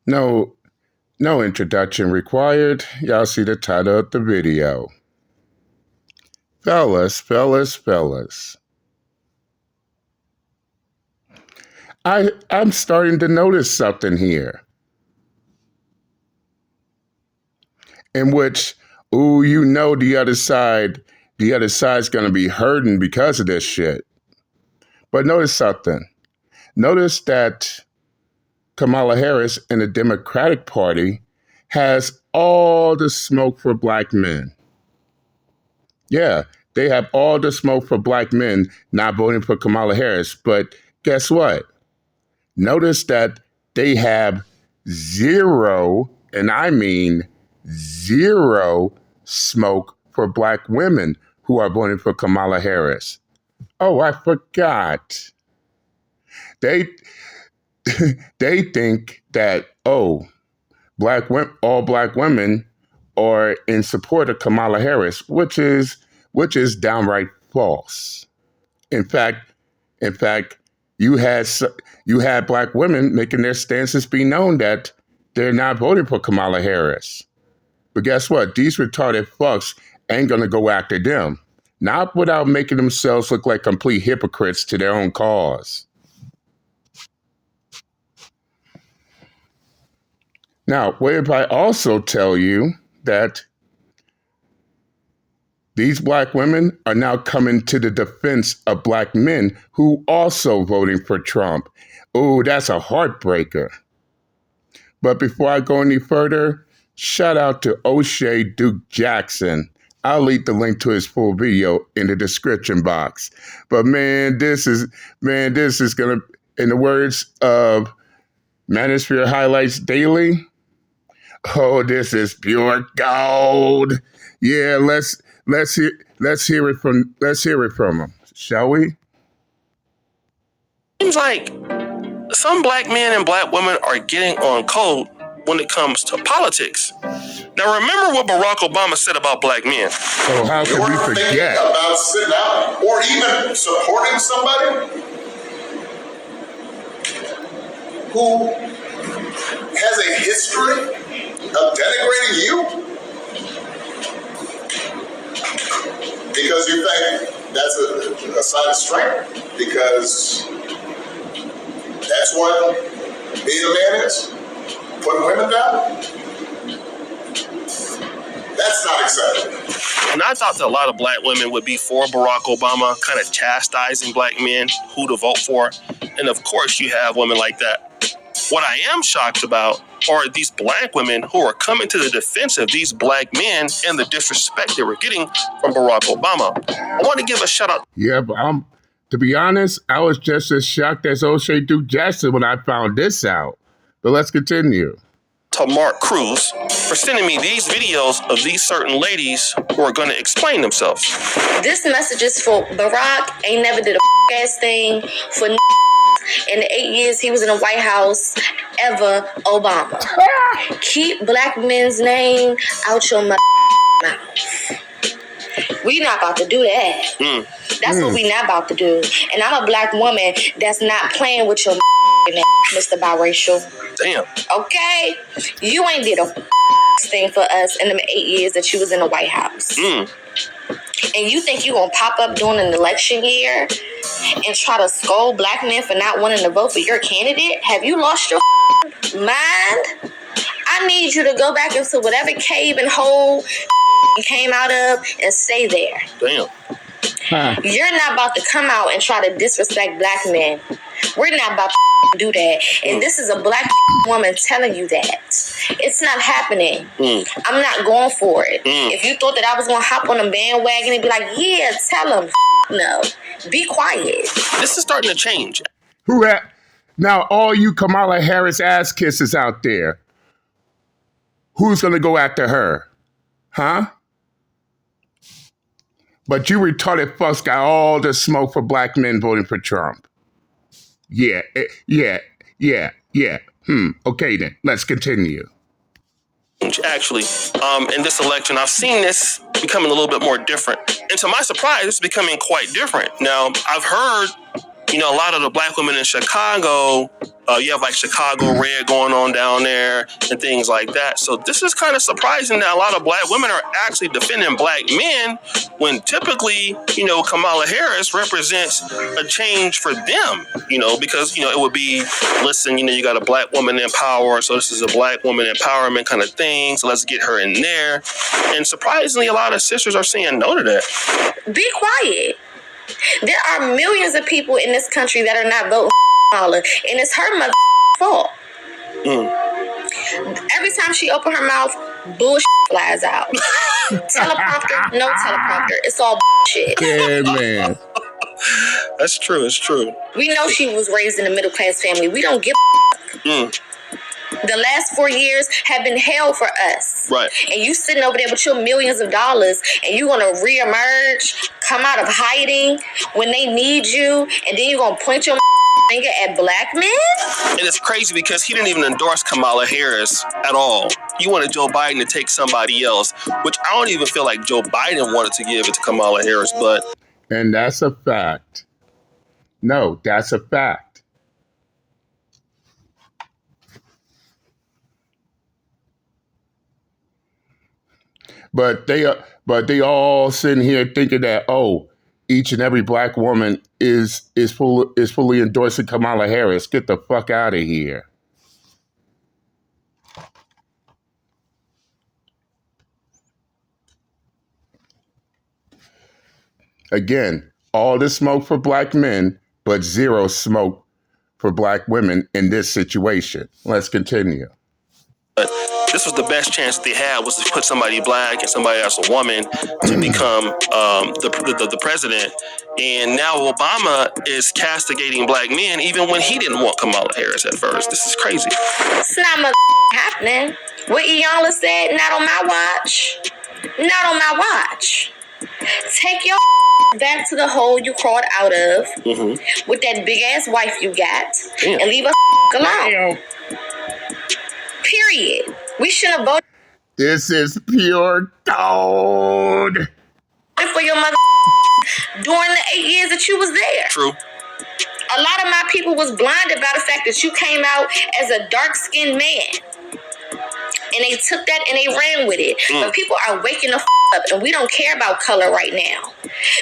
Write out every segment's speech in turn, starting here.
No, no introduction required. Y'all see the title of the video. Fellas. I'm starting to notice something here. In which, the other side's gonna be hurting because of this shit. But notice something. Notice that Kamala Harris and the Democratic Party has all the smoke for black men. Yeah, they have all the smoke for black men not voting for Kamala Harris. But guess what? Notice that they have zero, and I mean zero, smoke for black women who are voting for Kamala Harris. Oh, I forgot. They they think that, all black women are in support of Kamala Harris, which is downright false. In fact, you had black women making their stances be known that they're not voting for Kamala Harris. But guess what? These retarded fucks ain't gonna go after them. Not without making themselves look like complete hypocrites to their own cause. Now, what if I also tell you that these black women are now coming to the defense of black men who also voting for Trump? Oh, that's a heartbreaker. But before I go any further, shout out to O'Shea Duke Jackson. I'll leave the link to his full video in the description box. But man, this is gonna, in the words of Manosphere Highlights Daily, oh, this is pure gold. Yeah, let's hear it from him, shall we? Seems like some black men and black women are getting on code when it comes to politics. Now, remember what Barack Obama said about black men. Oh, how can we forget? About sitting out or even supporting somebody who has a history of denigrating you because you think that's a sign of strength, because that's what being a man is, putting women down. That's not acceptable. And I thought that a lot of black women would be for Barack Obama, kind of chastising black men who to vote for. And of course, you have women like that. What I am shocked about are these black women who are coming to the defense of these black men and the disrespect they were getting from Barack Obama. I want to give a shout out. Yeah, but to be honest, I was just as shocked as O'Shea Duke Jackson when I found this out. But let's continue. To Mark Cruz for sending me these videos of these certain ladies who are going to explain themselves. This message is for Barack. Ain't never did a ass thing for in the 8 years he was in the White House ever. Obama. Keep black men's name out your mouth. We not about to do that. That's what we not about to do. And I'm a black woman that's not playing with your Mr. Biracial. Damn. Okay? You ain't did a thing for us in the 8 years that you was in the White House. And you think you gonna pop up during an election year and try to scold black men for not wanting to vote for your candidate? Have you lost your mind? I need you to go back into whatever cave and hole you came out of and stay there. Damn. You're not about to come out and try to disrespect black men. We're not about to do that. And this is a black woman telling you that. It's not happening. I'm not going for it. If you thought that I was going to hop on a bandwagon and be like, yeah, tell them. No. Be quiet. This is starting to change. Now, all you Kamala Harris ass kisses out there, who's going to go after her? Huh? But you retarded fucks got all the smoke for black men voting for Trump. Yeah. Okay then, let's continue. Actually, in this election, I've seen this becoming a little bit more different. And to my surprise, it's becoming quite different. Now, I've heard you know, a lot of the black women in Chicago, you have like Chicago Red going on down there and things like that. So this is kind of surprising that a lot of black women are actually defending black men when typically, you know, Kamala Harris represents a change for them, you know, because, you know, it would be, listen, you know, you got a black woman in power, so this is a black woman empowerment kind of thing, so let's get her in there. And surprisingly, a lot of sisters are saying no to that. Be quiet. There are millions of people in this country that are not voting for Kamala, and it's her mother fault. Every time she open her mouth, bullshit flies out. Teleprompter, no teleprompter. It's all bullshit. Yeah, man. That's true. It's true. We know she was raised in a middle class family. We don't give a The last 4 years have been hell for us. Right. And you sitting over there with your millions of dollars and you're going to reemerge, come out of hiding when they need you, and then you're going to point your finger at black men? And it's crazy because he didn't even endorse Kamala Harris at all. He wanted Joe Biden to take somebody else, which I don't even feel like Joe Biden wanted to give it to Kamala Harris, but... And that's a fact. No, that's a fact. But they all sitting here thinking that, oh, each and every black woman is fully endorsing Kamala Harris. Get the fuck out of here. Again, all the smoke for black men, but zero smoke for black women in this situation. Let's continue. But this was the best chance they had, was to put somebody black and somebody else, a woman, to become the president. And now Obama is castigating black men even when he didn't want Kamala Harris at first. This is crazy. It's not happening. What Iyanla said, not on my watch. Not on my watch. Take your back to the hole you crawled out of with that big ass wife you got and leave us alone. Period. We shouldn't have voted. This is pure gold. For your mother during the 8 years that you was there. True. A lot of my people was blinded by the fact that you came out as a dark-skinned man. And they took that and they ran with it. But people are waking the up, and we don't care about color right now.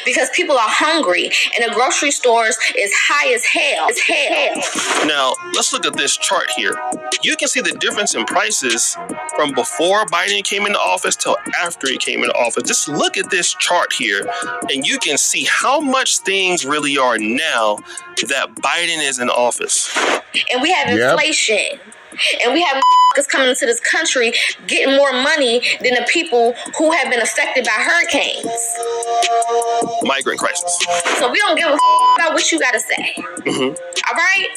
Because people are hungry, and the grocery stores is high as hell. It's hell. Now, let's look at this chart here. You can see the difference in prices from before Biden came into office till after he came into office. Just look at this chart here, and you can see how much things really are now that Biden is in office. And we have inflation. And we have coming into this country getting more money than the people who have been affected by hurricanes. Migrant crisis. So we don't give a about what you got to say. All right?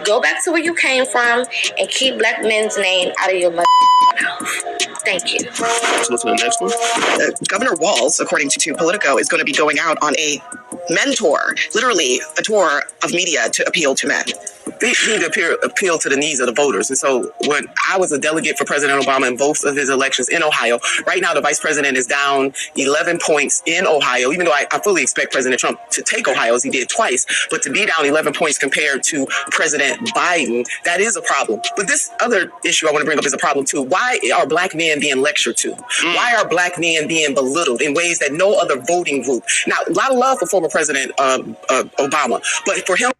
Go back to where you came from and keep black men's name out of your mouth. Thank you. Let's go to the next one. Governor Walz, according to Politico, is going to be going out on a men tour, literally a tour of media to appeal to men. They need to appeal to the needs of the voters. And so when I was a delegate for President Obama in both of his elections in Ohio, right now the vice president is down 11 points in Ohio, even though I fully expect President Trump to take Ohio as he did twice. But to be down 11 points compared to President Biden, that is a problem. But this other issue I want to bring up is a problem too. Why are black men being lectured to? Why are black men being belittled in ways that no other voting group? Now, a lot of love for former President Obama, but for him,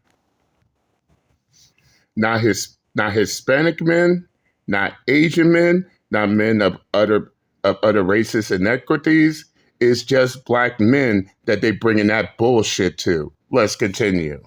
not Hispanic men, not Asian men, not men of other races and equities. It's just black men that they bringing that bullshit to. Let's continue.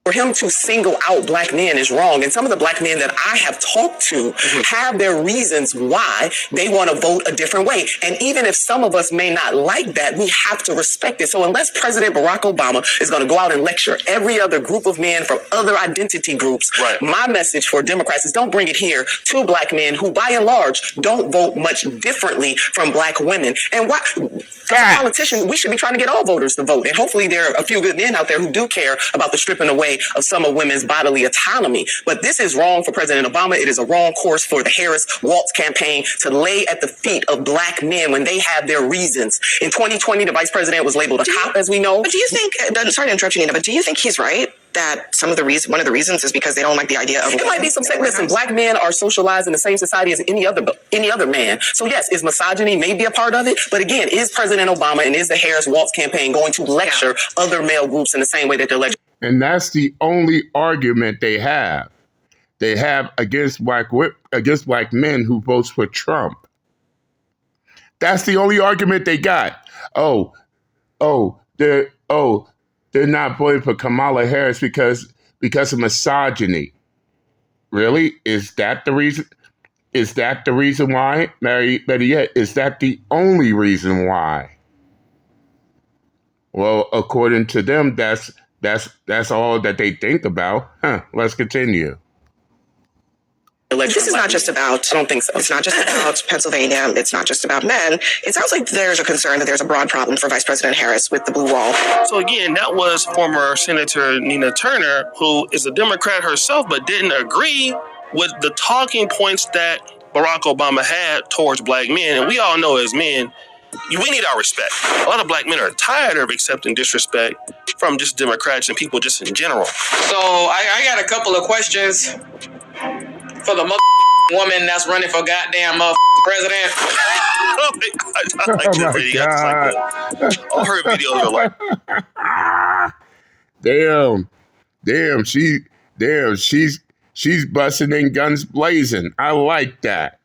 for him to single out black men is wrong. And some of the black men that I have talked to have their reasons why they want to vote a different way. And even if some of us may not like that, we have to respect it. So unless President Barack Obama is going to go out and lecture every other group of men from other identity groups, my message for Democrats is don't bring it here to black men who, by and large, don't vote much differently from black women. And why, as a politician, we should be trying to get all voters to vote. And hopefully there are a few good men out there who do care about the stripping away way of some of women's bodily autonomy. But this is wrong for President Obama. It is a wrong course for the Harris-Waltz campaign to lay at the feet of black men when they have their reasons. In 2020, the vice president was labeled a cop, as we know. But do you think, sorry to interrupt you, Nina, but do you think he's right that one of the reasons is because they don't like the idea of... It might be some... Listen, black men are socialized in the same society as any other man. So yes, is misogyny maybe a part of it? But again, is President Obama and is the Harris-Waltz campaign going to lecture other male groups in the same way that they're lecturing? And that's the only argument they have. They have against black men who votes for Trump. That's the only argument they got. They're not voting for Kamala Harris because of misogyny. Really? Is that the reason? Is that the reason why? Better yet, is that the only reason why? Well, according to them, that's all that they think about. Let's continue. This is not just about... I don't think so. It's not just about Pennsylvania. It's not just about men. It sounds like there's a concern that there's a broad problem for Vice President Harris with the blue wall. So again, that was former Senator Nina Turner, who is a Democrat herself, but didn't agree with the talking points that Barack Obama had towards black men. And we all know as men, we need our respect. A lot of black men are tired of accepting disrespect from just Democrats and people just in general. So I got a couple of questions for the woman that's running for goddamn president. Oh my God. All her videos are like, she's busting in guns blazing. I like that.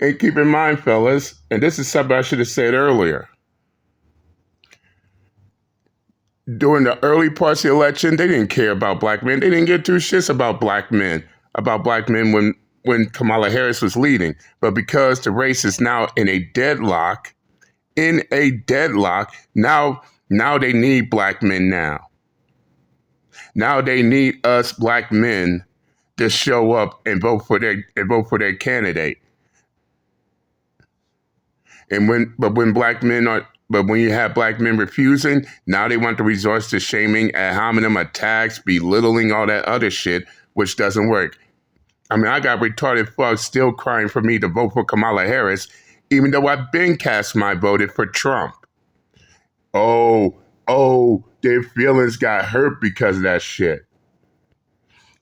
And keep in mind, fellas, and this is something I should have said earlier. During the early parts of the election, they didn't care about black men. They didn't get two shits about black men when Kamala Harris was leading. But because the race is now in a deadlock, now they need black men now. Now they need us black men to show up and vote for their candidate. And when you have black men refusing, now they want to resort to shaming, ad hominem attacks, belittling, all that other shit, which doesn't work. I mean, I got retarded fucks still crying for me to vote for Kamala Harris, even though I've been cast my voted for Trump. Oh, their feelings got hurt because of that shit.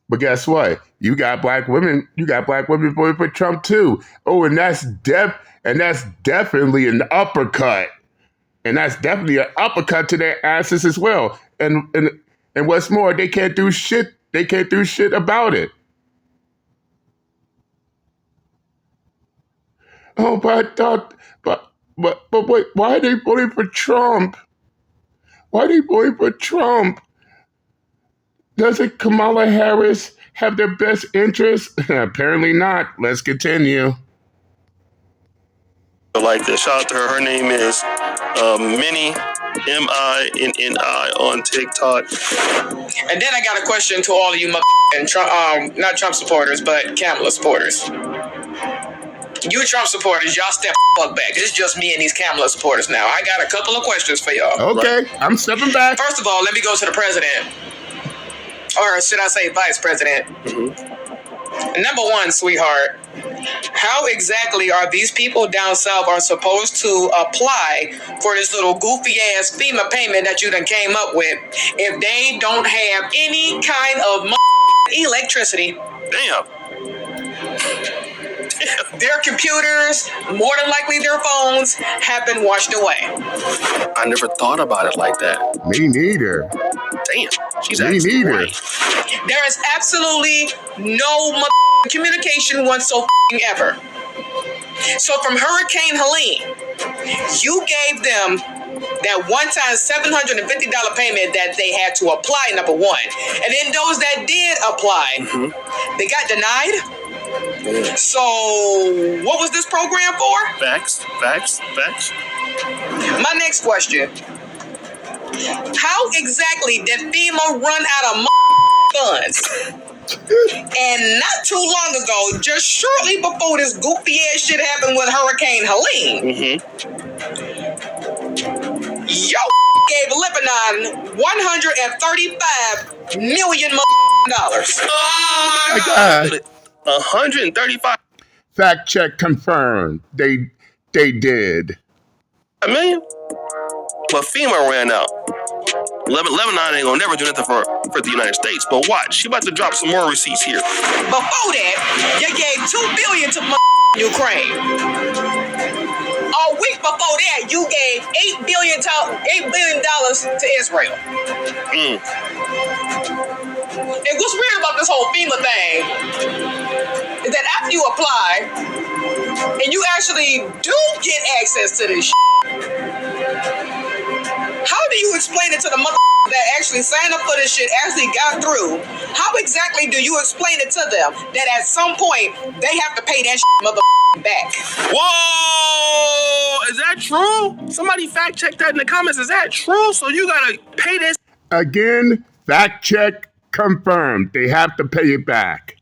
But guess what? You got black women voting for Trump too. Oh, and that's definitely an uppercut. And that's definitely an uppercut to their asses as well. And what's more, they can't do shit. They can't do shit about it. Oh, but wait, why are they voting for Trump? Why are they voting for Trump? Doesn't Kamala Harris have their best interest? Apparently not. Let's continue. like this. Shout out to her. Her name is Minnie, M-I-N-N-I on TikTok. And then I got a question to all of you Trump, not Trump supporters, but Kamala supporters. You Trump supporters, y'all step fuck back. It's just me and these Kamala supporters now. I got a couple of questions for y'all. Okay, right. I'm stepping back. First of all, let me go to the president. Or should I say vice president? Mm-hmm. Number one, sweetheart. How exactly are these people down south are supposed to apply for this little goofy ass FEMA payment that you done came up with if they don't have any kind of electricity? Damn. Their computers, more than likely their phones, have been washed away. I never thought about it like that. Me neither. Damn. She's Me neither. Right. There is absolutely no communication whatsoever. So from Hurricane Helene, you gave them that one-time $750 payment that they had to apply, number one. And then those that did apply, they got denied. So, what was this program for? Facts. My next question. How exactly did FEMA run out of funds? And not too long ago, just shortly before this goofy ass shit happened with Hurricane Helene, yo gave Lebanon $135 million. Oh my God. 135 Fact check confirmed. They did. million? But FEMA ran out. Lebanon ain't gonna never do nothing for the United States. But watch, she about to drop some more receipts here. Before that, you gave $2 billion to Ukraine. A week before that, you gave $8 billion to Israel. And what's weird about this whole FEMA thing is that after you apply and you actually do get access to this how do you explain it to the that actually signed up for this shit, actually got through? How exactly do you explain it to them that at some point they have to pay that back? Whoa! Is that true? Somebody fact check that in the comments. Is that true? So you gotta pay this Again, fact check confirmed. They have to pay it back.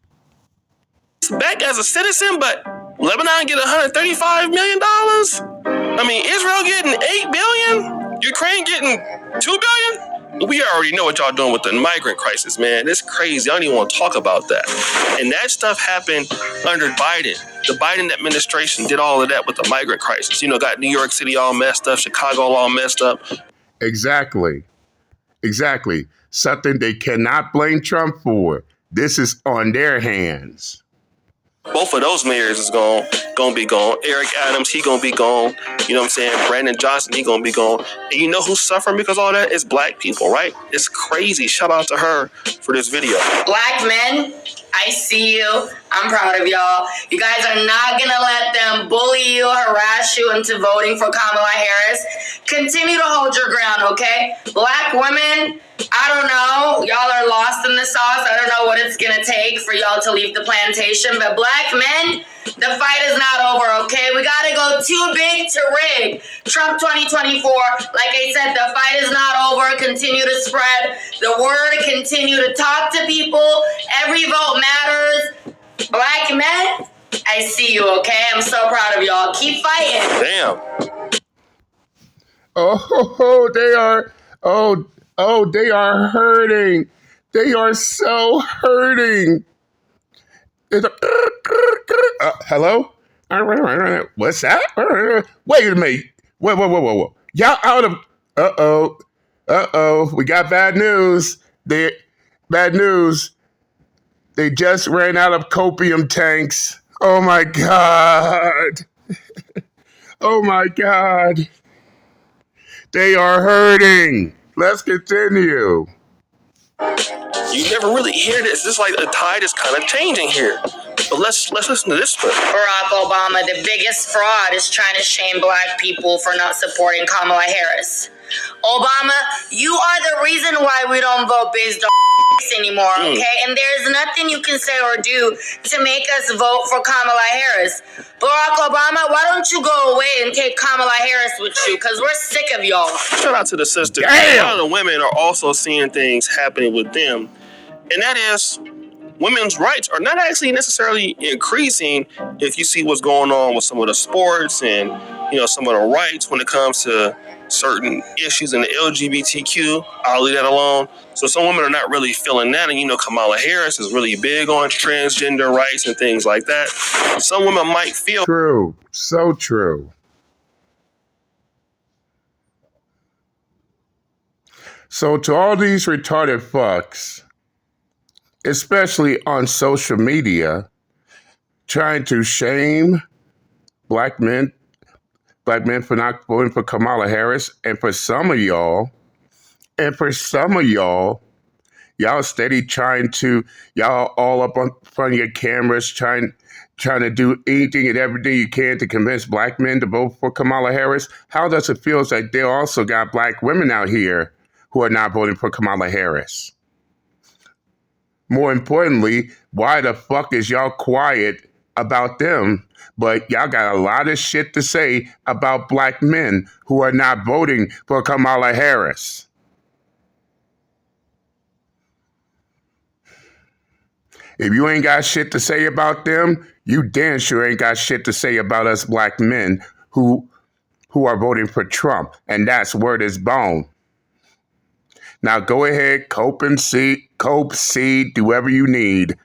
back as a citizen, but Lebanon get $135 million? I mean, Israel getting $8 billion? Ukraine getting $2 billion? We already know what y'all doing with the migrant crisis, man. It's crazy. I don't even want to talk about that. And that stuff happened under Biden. The Biden administration did all of that with the migrant crisis. You know, got New York City all messed up, Chicago all messed up. Exactly. Something they cannot blame Trump for. This is on their hands. Both of those mayors is gonna be gone. Eric Adams, he gonna be gone. You know what I'm saying? Brandon Johnson, he gonna be gone. And you know who's suffering because of all that? It's black people, right? It's crazy. Shout out to her for this video. Black men, I see you. I'm proud of y'all. You guys are not gonna let them bully you, harass you into voting for Kamala Harris. Continue to hold your ground, okay? Black women, I don't know. Y'all are lost in the sauce. I don't know what it's gonna take for y'all to leave the plantation. But black men, the fight is not over, okay? We gotta go too big to rig. Trump 2024, like I said, the fight is not over. Continue to spread the word. Continue to talk to people. Every vote matters. Black men, I see you, okay? I'm so proud of y'all. Keep fighting. Damn. They are hurting. They are so hurting. Hello? What's that? Wait a minute. Whoa. Y'all out of... Uh-oh. We got bad news. Bad news. They just ran out of copium tanks. Oh, my God. Oh, my God. They are hurting. Let's continue. You never really hear this. It's like the tide is kind of changing here. But let's listen to this one. Barack Obama, the biggest fraud, is trying to shame black people for not supporting Kamala Harris. Obama, you are the reason why we don't vote based on anymore, okay? And there's nothing you can say or do to make us vote for Kamala Harris. Barack Obama, why don't you go away and take Kamala Harris with you? Because we're sick of y'all. Shout out to the sisters. Damn. A lot of the women are also seeing things happening with them. And that is, women's rights are not actually necessarily increasing if you see what's going on with some of the sports and, you know, some of the rights when it comes to certain issues in the LGBTQ. I'll leave that alone. So some women are not really feeling that. And, you know, Kamala Harris is really big on transgender rights and things like that. Some women might feel... True. So true. So to all these retarded fucks, especially on social media, trying to shame black men for not voting for Kamala Harris, and for some of y'all, y'all steady y'all all up on front of your cameras, trying to do anything and everything you can to convince black men to vote for Kamala Harris. How does it feel like they also got black women out here who are not voting for Kamala Harris? More importantly, why the fuck is y'all quiet about them, but y'all got a lot of shit to say about black men who are not voting for Kamala Harris? If you ain't got shit to say about them, you damn sure ain't got shit to say about us black men who are voting for Trump. And that's word is bone. Now go ahead, cope, see, do whatever you need.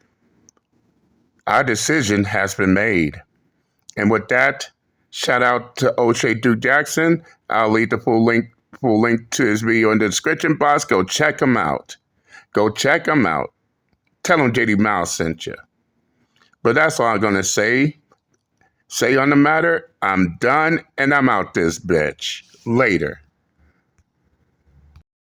Our decision has been made. And with that, shout out to O'Shea Duke Jackson. I'll leave the full link to his video in the description box. Go check him out. Go check him out. Tell him JD Miles sent you. But that's all I'm going to say. Say on the matter, I'm done and I'm out this bitch. Later.